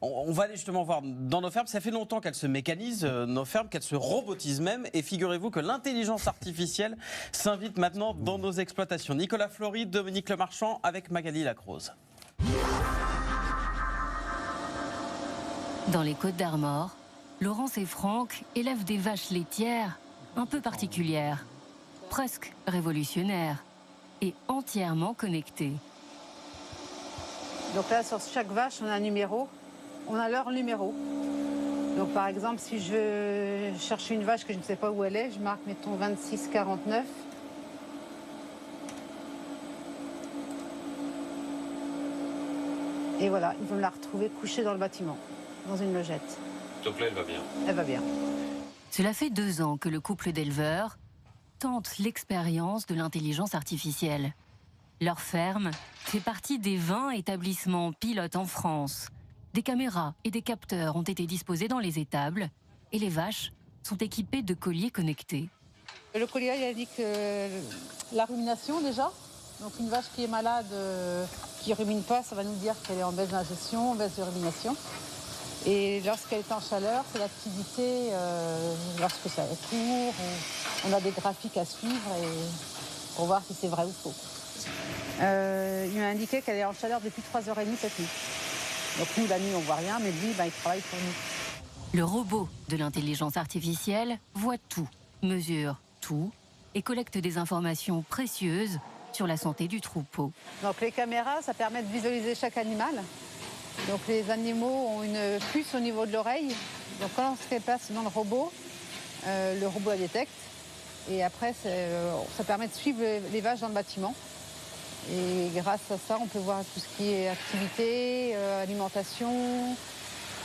On va aller justement voir dans nos fermes. Ça fait longtemps qu'elles se mécanisent, nos fermes, qu'elles se robotisent même. Et figurez-vous que l'intelligence artificielle s'invite maintenant dans nos exploitations. Nicolas Flory, Dominique Lemarchand avec Magali Lacrose. Dans les Côtes-d'Armor, Laurence et Franck élèvent des vaches laitières un peu particulières, presque révolutionnaires et entièrement connectées. Donc là, sur chaque vache, on a un numéro, on a leur numéro. Donc par exemple, si je veux chercher une vache que je ne sais pas où elle est, je marque, mettons, 2649. Et voilà, ils vont la retrouver couchée dans le bâtiment, dans une logette. Donc là, elle va bien. Elle va bien. Cela fait 2 ans que le couple d'éleveurs tente l'expérience de l'intelligence artificielle. Leur ferme fait partie des 20 établissements pilotes en France. Des caméras et des capteurs ont été disposés dans les étables et les vaches sont équipées de colliers connectés. Le collier, il indique la rumination déjà. Donc une vache qui est malade, qui ne rumine pas, ça va nous dire qu'elle est en baisse d'ingestion, en baisse de rumination. Et lorsqu'elle est en chaleur, c'est l'activité, lorsque ça court, on a des graphiques à suivre pour voir si c'est vrai ou faux. Il m'a indiqué qu'elle est en chaleur depuis 3h30 cette nuit. Donc nous, la nuit, on ne voit rien, mais lui, il travaille pour nous. Le robot de l'intelligence artificielle voit tout, mesure tout et collecte des informations précieuses sur la santé du troupeau. Donc les caméras, ça permet de visualiser chaque animal. Donc les animaux ont une puce au niveau de l'oreille. Donc quand on se déplace dans le robot la détecte. Et après, ça permet de suivre les vaches dans le bâtiment. Et grâce à ça, on peut voir tout ce qui est activité, alimentation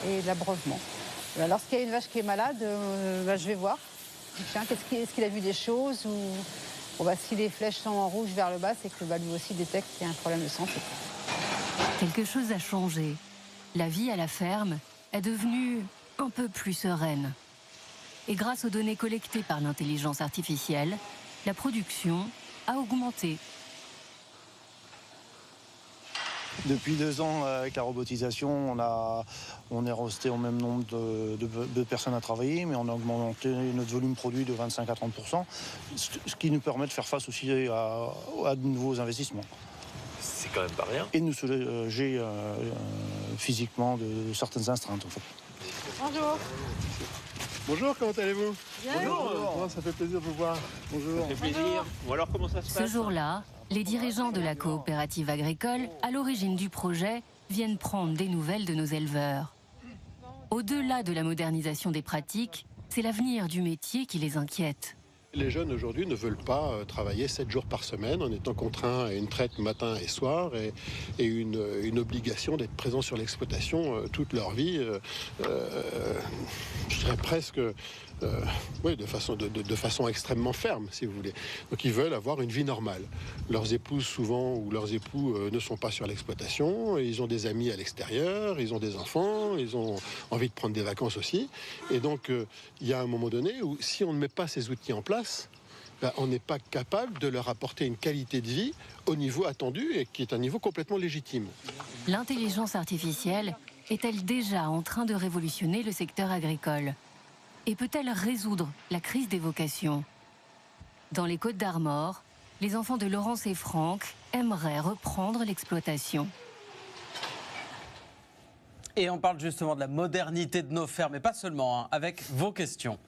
et l'abreuvement. Lorsqu'il y a une vache qui est malade, je vais voir. Tiens, est-ce qu'il a vu des choses ou si les flèches sont en rouge vers le bas, c'est que lui aussi détecte qu'il y a un problème de santé. Quelque chose a changé. La vie à la ferme est devenue un peu plus sereine. Et grâce aux données collectées par l'intelligence artificielle, la production a augmenté. Depuis 2 ans, avec la robotisation, on est resté au même nombre de personnes à travailler, mais on a augmenté notre volume produit de 25 à 30%, ce qui nous permet de faire face aussi à de nouveaux investissements. C'est quand même pas rien. Et de nous soulager physiquement de certaines astreintes, en fait. Bonjour. Bonjour, comment allez-vous? Bien. Bonjour, ça fait plaisir de vous voir. Bonjour. Ça fait plaisir. Ou alors, comment ça se passe? Ce jour-là, les dirigeants de la coopérative agricole, à l'origine du projet, viennent prendre des nouvelles de nos éleveurs. Au-delà de la modernisation des pratiques, c'est l'avenir du métier qui les inquiète. Les jeunes aujourd'hui ne veulent pas travailler 7 jours par semaine en étant contraints à une traite matin et soir et une obligation d'être présent sur l'exploitation toute leur vie. Je dirais presque oui, de façon extrêmement ferme, si vous voulez. Donc ils veulent avoir une vie normale. Leurs épouses souvent ou leurs époux ne sont pas sur l'exploitation, ils ont des amis à l'extérieur, ils ont des enfants, ils ont envie de prendre des vacances aussi. Et donc il y a un moment donné où si on ne met pas ces outils en place, on n'est pas capable de leur apporter une qualité de vie au niveau attendu et qui est un niveau complètement légitime. L'intelligence artificielle est-elle déjà en train de révolutionner le secteur agricole ? Et peut-elle résoudre la crise des vocations? Dans les Côtes-d'Armor, les enfants de Laurence et Franck aimeraient reprendre l'exploitation. Et on parle justement de la modernité de nos fermes, et pas seulement, avec vos questions.